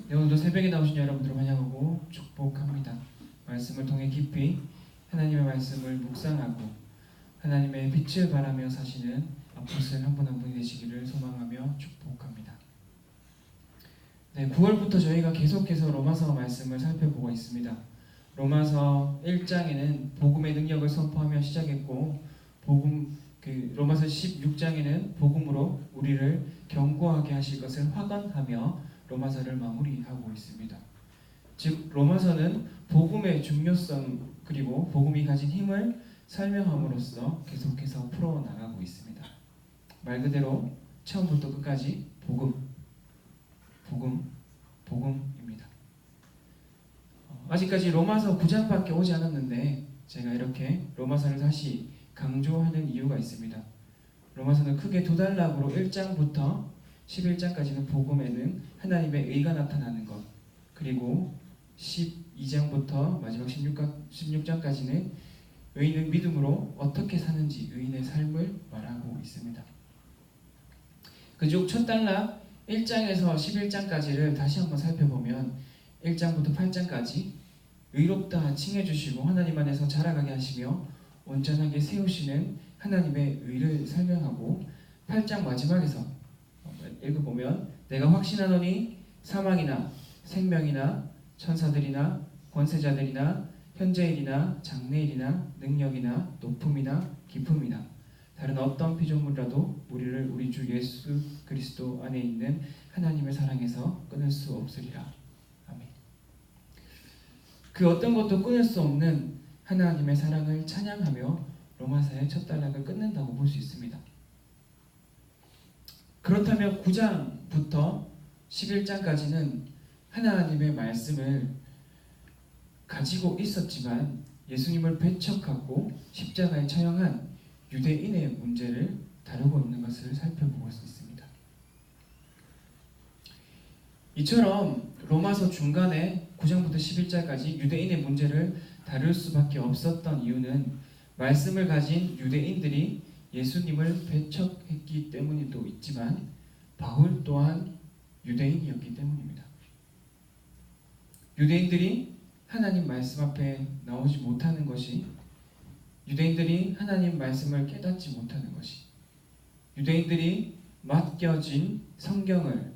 네, 오늘도 새벽에 나오신 여러분들을 환영하고 축복합니다. 말씀을 통해 깊이 하나님의 말씀을 묵상하고 하나님의 빛을 바라며 사시는 아포스토리 한 분 한 분이 되시기를 소망하며 축복합니다. 네, 9월부터 저희가 계속해서 로마서 말씀을 살펴보고 있습니다. 로마서 1장에는 복음의 능력을 선포하며 시작했고 로마서 16장에는 복음으로 우리를 견고하게 하실 것을 확언하며 로마서를 마무리하고 있습니다. 즉 로마서는 복음의 중요성 그리고 복음이 가진 힘을 설명함으로써 계속해서 풀어나가고 있습니다. 말 그대로 처음부터 끝까지 복음입니다. 아직까지 로마서 9장밖에 오지 않았는데 제가 이렇게 로마서를 다시 강조하는 이유가 있습니다. 로마서는 크게 두 단락으로 1장부터 11장까지는 복음에는 하나님의 의가 나타나는 것, 그리고 12장부터 마지막 16장까지는 의인은 믿음으로 어떻게 사는지 의인의 삶을 말하고 있습니다. 그중 첫 단락 1장에서 11장까지를 다시 한번 살펴보면 1장부터 8장까지 의롭다 칭해주시고 하나님 안에서 자라가게 하시며 온전하게 세우시는 하나님의 의를 설명하고 8장 마지막에서 읽어보면 내가 확신하노니 사망이나 생명이나 천사들이나 권세자들이나 현재일이나 장래일이나 능력이나 높음이나 깊음이나 다른 어떤 피조물이라도 우리를 우리 주 예수 그리스도 안에 있는 하나님의 사랑에서 끊을 수 없으리라. 아멘. 그 어떤 것도 끊을 수 없는 하나님의 사랑을 찬양하며 로마서의 첫 단락을 끊는다고 볼 수 있습니다. 그렇다면 9장부터 11장까지는 하나님의 말씀을 가지고 있었지만 예수님을 배척하고 십자가에 처형한 유대인의 문제를 다루고 있는 것을 살펴볼 수 있습니다. 이처럼 로마서 중간에 9장부터 11장까지 유대인의 문제를 다룰 수밖에 없었던 이유는 말씀을 가진 유대인들이 예수님을 배척했기 때문도 있지만 바울 또한 유대인이었기 때문입니다. 유대인들이 하나님 말씀 앞에 나오지 못하는 것이, 유대인들이 하나님 말씀을 깨닫지 못하는 것이, 유대인들이 맡겨진 성경을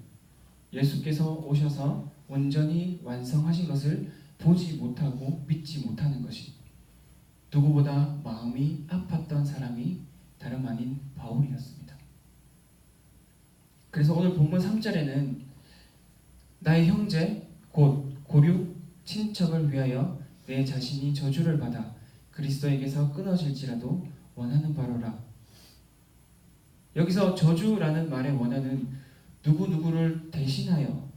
예수께서 오셔서 온전히 완성하신 것을 보지 못하고 믿지 못하는 것이 누구보다 마음이 아팠던 사람이 다름 아닌 바울이었습니다. 그래서 오늘 본문 3절에는 나의 형제 곧 고륙 친척을 위하여 내 자신이 저주를 받아 그리스도에게서 끊어질지라도 원하는 바로라. 여기서 저주라는 말의 원어는 누구누구를 대신하여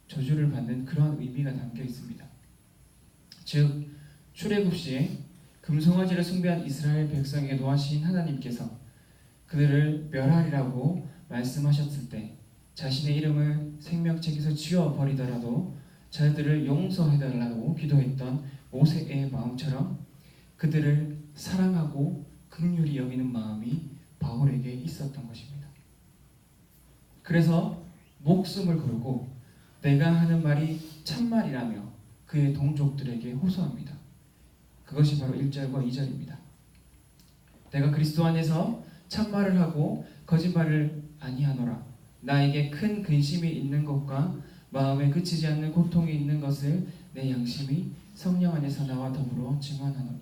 저주를 받는 그러한 의미가 담겨 있습니다. 즉 출애굽 시에 금송아지를 숭배한 이스라엘 백성에게 노하신 하나님께서 그들을 멸하리라고 말씀하셨을 때 자신의 이름을 생명책에서 지워버리더라도 자들을 용서해달라고 기도했던 모세의 마음처럼 그들을 사랑하고 긍휼히 여기는 마음이 바울에게 있었던 것입니다. 그래서 목숨을 걸고 내가 하는 말이 참말이라며 그의 동족들에게 호소합니다. 그것이 바로 1절과 2절입니다. 내가 그리스도 안에서 참말을 하고 거짓말을 아니하노라. 나에게 큰 근심이 있는 것과 마음에 그치지 않는 고통이 있는 것을 내 양심이 성령 안에서 나와 더불어 증언하노니.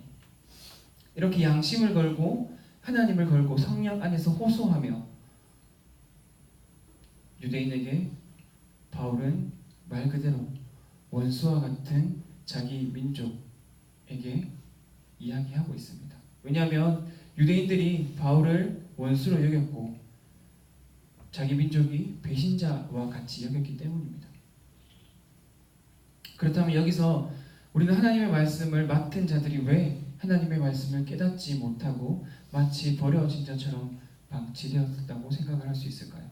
이렇게 양심을 걸고 하나님을 걸고 성령 안에서 호소하며 유대인에게 바울은 말 그대로 원수와 같은 자기 민족에게 이야기하고 있습니다. 왜냐하면 유대인들이 바울을 원수로 여겼고 자기 민족이 배신자와 같이 여겼기 때문입니다. 그렇다면 여기서 우리는 하나님의 말씀을 맡은 자들이 왜 하나님의 말씀을 깨닫지 못하고 마치 버려진 자처럼 방치되었다고 생각을 할 수 있을까요?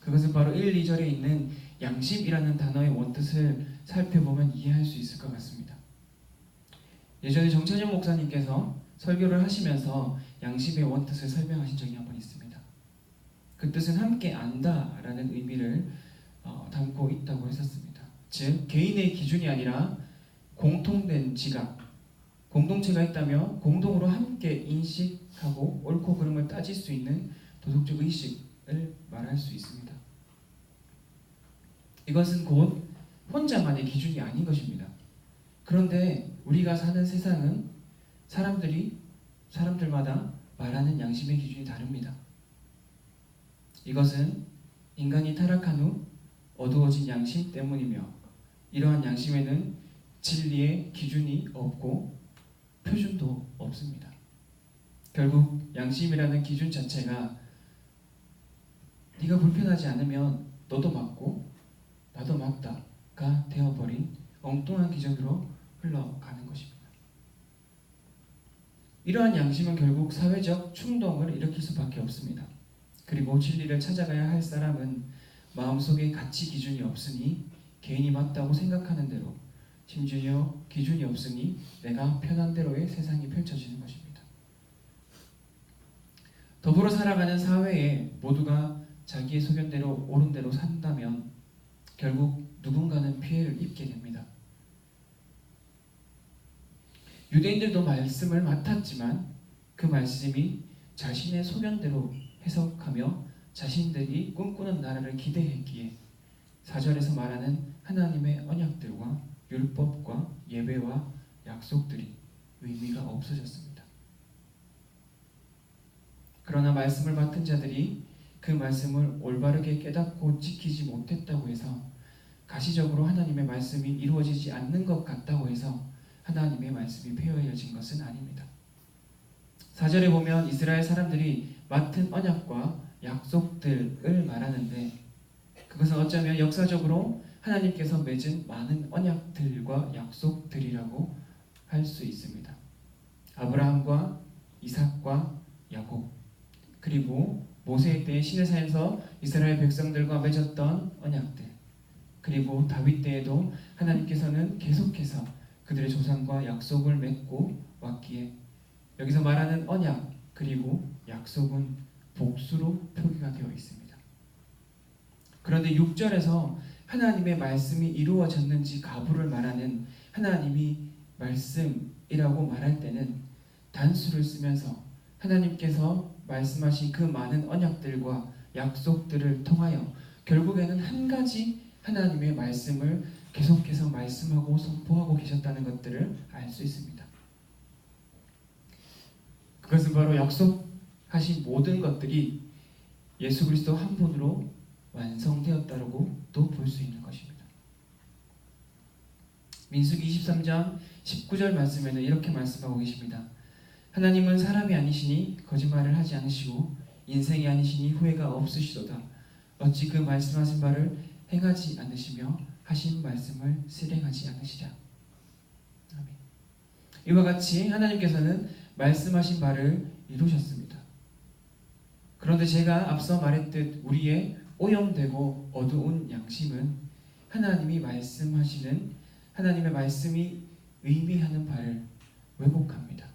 그것은 바로 1, 2절에 있는 양심이라는 단어의 원뜻을 살펴보면 이해할 수 있을 것 같습니다. 예전에 정찬영 목사님께서 설교를 하시면서 양심의 원뜻을 설명하신 적이 한 번 있습니다. 그 뜻은 함께 안다라는 의미를 담고 있다고 했었습니다. 즉 개인의 기준이 아니라 공통된 지각, 공동체가 있다면 공동으로 함께 인식하고 옳고 그름을 따질 수 있는 도덕적 의식을 말할 수 있습니다. 이것은 곧 혼자만의 기준이 아닌 것입니다. 그런데 우리가 사는 세상은 사람들마다 말하는 양심의 기준이 다릅니다. 이것은 인간이 타락한 후 어두워진 양심 때문이며, 이러한 양심에는 진리의 기준이 없고 표준도 없습니다. 결국 양심이라는 기준 자체가 네가 불편하지 않으면 너도 맞고 나도 맞다가 되어버린 엉뚱한 기준으로 흘러가는 것입니다. 이러한 양심은 결국 사회적 충동을 일으킬 수밖에 없습니다. 그리고 진리를 찾아가야 할 사람은 마음속에 가치 기준이 없으니 개인이 맞다고 생각하는 대로, 심지어 기준이 없으니 내가 편한 대로의 세상이 펼쳐지는 것입니다. 더불어 살아가는 사회에 모두가 자기의 소견대로 옳은 대로 산다면 결국 누군가는 피해를 입게 됩니다. 유대인들도 말씀을 맡았지만 그 말씀이 자신의 소견대로 해석하며 자신들이 꿈꾸는 나라를 기대했기에 4절에서 말하는 하나님의 언약들과 율법과 예배와 약속들이 의미가 없어졌습니다. 그러나 말씀을 맡은 자들이 그 말씀을 올바르게 깨닫고 지키지 못했다고 해서 가시적으로 하나님의 말씀이 이루어지지 않는 것 같다고 해서 하나님의 말씀이 폐허해진 것은 아닙니다. 4절에 보면 이스라엘 사람들이 맡은 언약과 약속들을 말하는데, 그것은 어쩌면 역사적으로 하나님께서 맺은 많은 언약들과 약속들이라고 할 수 있습니다. 아브라함과 이삭과 야곱, 그리고 모세 때 시내산에서 이스라엘 백성들과 맺었던 언약들, 그리고 다윗 때에도 하나님께서는 계속해서 그들의 조상과 약속을 맺고 왔기에 여기서 말하는 언약 그리고 약속은 복수로 표기가 되어 있습니다. 그런데 6절에서 하나님의 말씀이 이루어졌는지 가부를 말하는 하나님이 말씀이라고 말할 때는 단수를 쓰면서 하나님께서 말씀하신 그 많은 언약들과 약속들을 통하여 결국에는 한 가지 하나님의 말씀을 계속해서 말씀하고 선포하고 계셨다는 것들을 알 수 있습니다. 그것은 바로 약속하신 모든 것들이 예수 그리스도 한 분으로 완성되었다고도 볼 수 있는 것입니다. 민수기 23장 19절 말씀에는 이렇게 말씀하고 계십니다. 하나님은 사람이 아니시니 거짓말을 하지 않으시고 인생이 아니시니 후회가 없으시도다. 어찌 그 말씀하신 바를 행하지 않으시며 하신 말씀을 실행하지 않으시랴. 아멘. 이와 같이 하나님께서는 말씀하신 바를 이루셨습니다. 그런데 제가 앞서 말했듯 우리의 오염되고 어두운 양심은 하나님이 말씀하시는 하나님의 말씀이 의미하는 바를 왜곡합니다.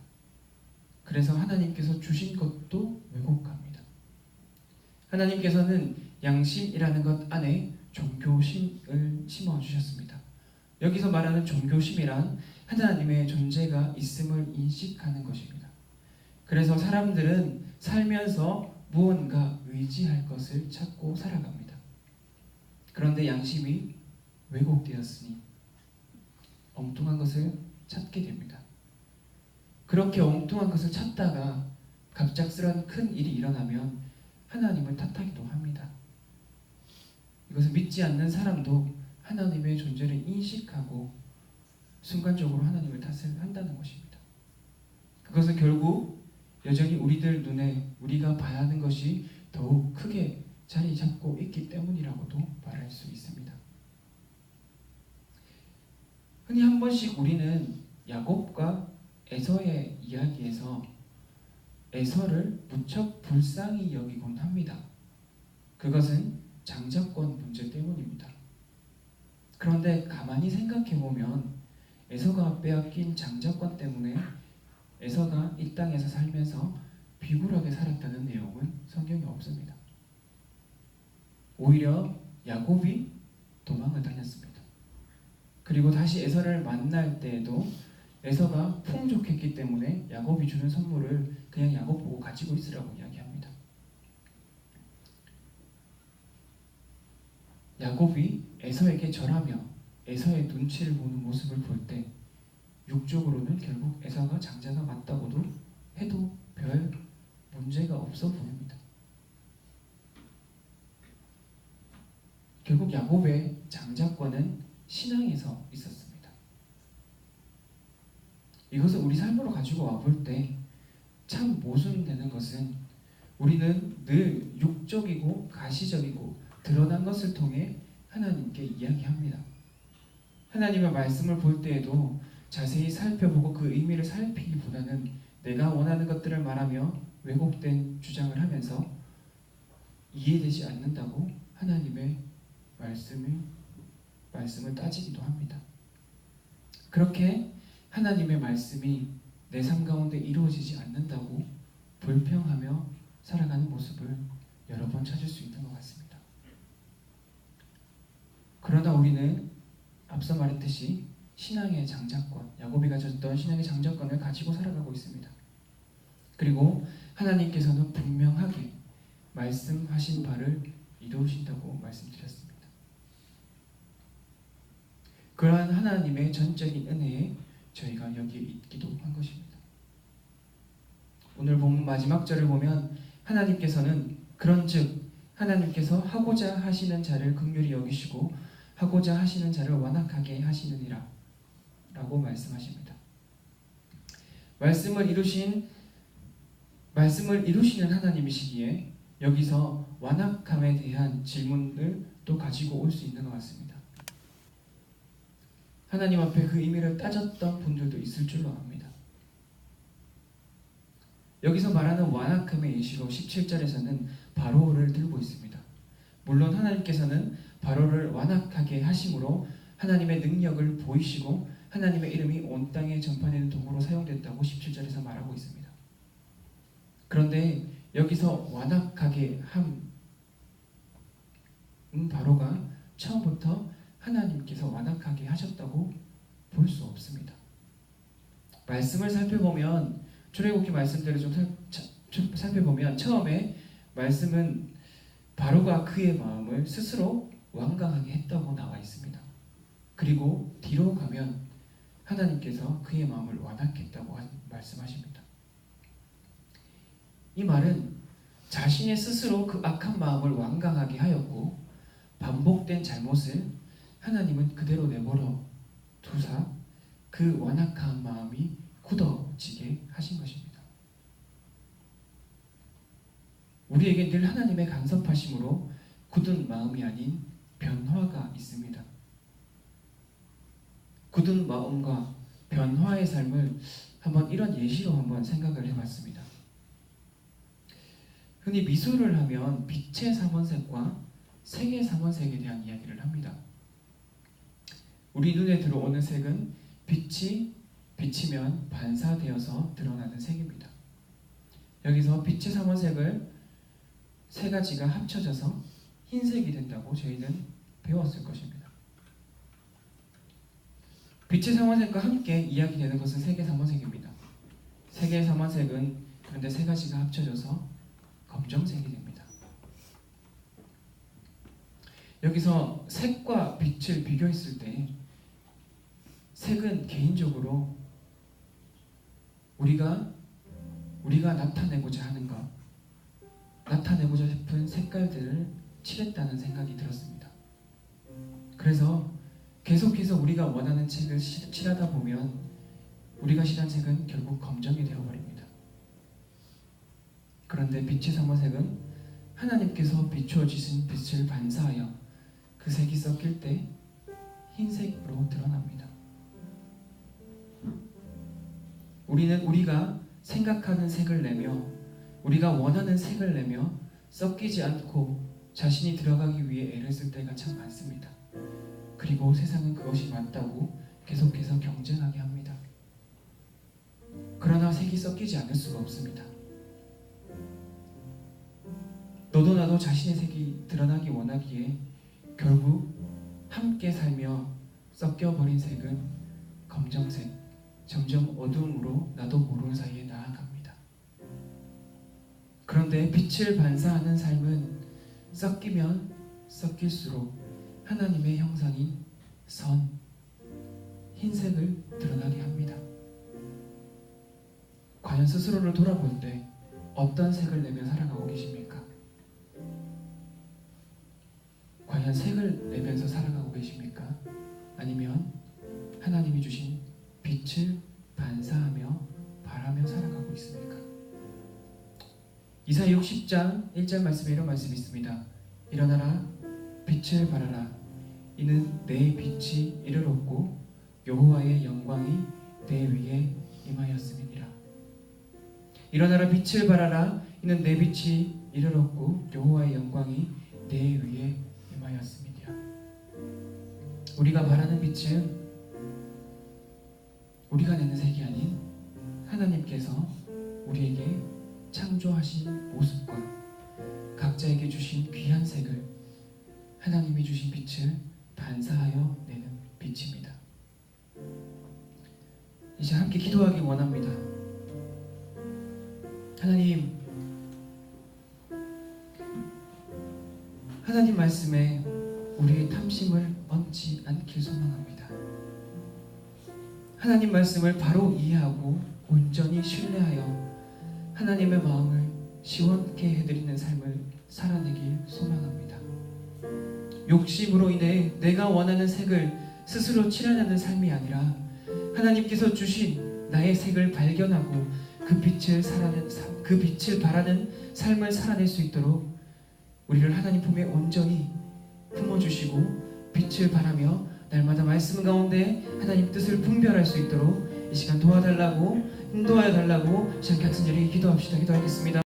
그래서 하나님께서 주신 것도 왜곡합니다. 하나님께서는 양심이라는 것 안에 종교심을 심어주셨습니다. 여기서 말하는 종교심이란 하나님의 존재가 있음을 인식하는 것입니다. 그래서 사람들은 살면서 무언가 의지할 것을 찾고 살아갑니다. 그런데 양심이 왜곡되었으니 엉뚱한 것을 찾게 됩니다. 그렇게 엉뚱한 것을 찾다가 갑작스런 큰 일이 일어나면 하나님을 탓하기도 합니다. 이것을 믿지 않는 사람도 하나님의 존재를 인식하고 순간적으로 하나님을 탓을 한다는 것입니다. 그것은 결국 여전히 우리들 눈에 우리가 봐야 하는 것이 더욱 크게 자리 잡고 있기 때문이라고도 말할 수 있습니다. 흔히 한 번씩 우리는 야곱과 에서의 이야기에서 에서를 무척 불쌍히 여기곤 합니다. 그것은 장자권 문제 때문입니다. 그런데 가만히 생각해보면 에서가 빼앗긴 장자권 때문에 에서가 이 땅에서 살면서 비굴하게 살았다는 내용은 성경에 없습니다. 오히려 야곱이 도망을 다녔습니다. 그리고 다시 에서를 만날 때에도 에서가 풍족했기 때문에 야곱이 주는 선물을 그냥 야곱 보고 가지고 있으라고 이야기합니다. 야곱이 에서에게 절하며 에서의 눈치를 보는 모습을 볼 때 육적으로는 결국 에서가 장자가 맞다고도 해도 별 문제가 없어 보입니다. 결국 야곱의 장자권은 신앙에서 있었습니다. 이것을 우리 삶으로 가지고 와볼 때 참 모순되는 것은 우리는 늘 육적이고 가시적이고 드러난 것을 통해 하나님께 이야기합니다. 하나님의 말씀을 볼 때에도 자세히 살펴보고 그 의미를 살피기보다는 내가 원하는 것들을 말하며 왜곡된 주장을 하면서 이해되지 않는다고 하나님의 말씀을 따지기도 합니다. 그렇게 하나님의 말씀이 내 삶 가운데 이루어지지 않는다고 불평하며 살아가는 모습을 여러 번 찾을 수 있는 것 같습니다. 그러나 우리는 앞서 말했듯이 신앙의 장자권, 야곱이 가졌던 신앙의 장자권을 가지고 살아가고 있습니다. 그리고 하나님께서는 분명하게 말씀하신 바를 이루신다고 말씀드렸습니다. 그러한 하나님의 전적인 은혜에 저희가 여기에 있기도 한 것입니다. 오늘 본문 마지막 절을 보면 하나님께서는 그런즉 하나님께서 하고자 하시는 자를 긍휼히 여기시고 하고자 하시는 자를 완악하게 하시느니라 라고 말씀하십니다. 말씀을 이루시는 하나님이시기에 여기서 완악함에 대한 질문을 또 가지고 올 수 있는 것 같습니다. 하나님 앞에 그 의미를 따졌던 분들도 있을 줄로 압니다. 여기서 말하는 완악함의 예시로 17절에서는 바로를 들고 있습니다. 물론 하나님께서는 바로를 완악하게 하심으로 하나님의 능력을 보이시고 하나님의 이름이 온 땅에 전파되는 도구로 사용됐다고 17절에서 말하고 있습니다. 그런데 여기서 완악하게 함 바로가 처음부터 하나님께서 완악하게 하셨다고 볼 수 없습니다. 말씀을 살펴보면 출애굽기 말씀대로 좀 살펴보면 처음에 말씀은 바로가 그의 마음을 스스로 완강하게 했다고 나와 있습니다. 그리고 뒤로 가면 하나님께서 그의 마음을 완악했다고 말씀하십니다. 이 말은 자신의 스스로 그 악한 마음을 완강하게 하였고 반복된 잘못을 하나님은 그대로 내버려 두사 그 완악한 마음이 굳어지게 하신 것입니다. 우리에게 늘 하나님의 간섭하심으로 굳은 마음이 아닌 변화가 있습니다. 굳은 마음과 변화의 삶을 한번 이런 예시로 한번 생각을 해봤습니다. 흔히 미술을 하면 빛의 삼원색과 색의 삼원색에 대한 이야기를 합니다. 우리 눈에 들어오는 색은 빛이 비치면 반사되어서 드러나는 색입니다. 여기서 빛의 삼원색을 세 가지가 합쳐져서 흰색이 된다고 저희는 배웠을 것입니다. 빛의 삼원색과 함께 이야기되는 것은 색의 삼원색입니다. 색의 삼원색은 그런데 세 가지가 합쳐져서 검정색이 됩니다. 여기서 색과 빛을 비교했을 때 색은 개인적으로 우리가 나타내고자 하는 것, 나타내고자 싶은 색깔들을 칠했다는 생각이 들었습니다. 그래서 계속해서 우리가 원하는 색을 칠하다 보면 우리가 싫어하는 색은 결국 검정이 되어버립니다. 그런데 빛의 삼원색은 하나님께서 비추어주신 빛을 반사하여 그 색이 섞일 때 흰색으로 드러납니다. 우리는 우리가 생각하는 색을 내며 우리가 원하는 색을 내며 섞이지 않고 자신이 들어가기 위해 애를 쓸 때가 참 많습니다. 그리고 세상은 그것이 맞다고 계속해서 경쟁하게 합니다. 그러나 색이 섞이지 않을 수가 없습니다. 너도 나도 자신의 색이 드러나기 원하기에 결국 한 함께 살며 섞여버린 색은 검정색, 점점 어두움으로 나도 모르는 사이에 나아갑니다. 그런데 빛을 반사하는 삶은 섞이면 섞일수록 하나님의 형상인 선, 흰색을 드러나게 합니다. 과연 스스로를 돌아볼 때 어떤 색을 내며 살아가고 계십니까? 과연 색을 내면서 살아가고 계십니까? 아니면 하나님이 주신 빛을 반사하며 바라며 살아가고 있습니까? 이사야 60장 1절 말씀에 이런 말씀이 있습니다. 일어나라 빛을 발하라 이는 내 빛이 이르렀고 여호와의 영광이 내 위에 임하였음이니라. 일어나라 빛을 발하라 이는 내 빛이 이르렀고 여호와의 영광이 내 위에 임하였음이니라. 우리가 바라는 빛은 우리가 내는 색이 아닌 하나님께서 우리에게 창조하신 모습과 각자에게 주신 귀한 색을 하나님이 주신 빛을 반사하여 내는 빛입니다. 이제 함께 기도하기 원합니다. 하나님 말씀에 우리의 탐심을 얹지 않길 소망합니다. 하나님 말씀을 바로 이해하고 온전히 신뢰하여 하나님의 마음을 시원케 해드리는 삶을 살아내길 소망합니다. 욕심으로 인해 내가 원하는 색을 스스로 칠하려는 삶이 아니라 하나님께서 주신 나의 색을 발견하고 그 빛을 바라는 삶을 살아낼 수 있도록 우리를 하나님 품에 온전히 품어주시고 빛을 바라며 날마다 말씀 가운데 하나님 뜻을 분별할 수 있도록 이 시간 도와달라고 인도하여 달라고 시간 같은 자리에 기도합시다. 기도하겠습니다.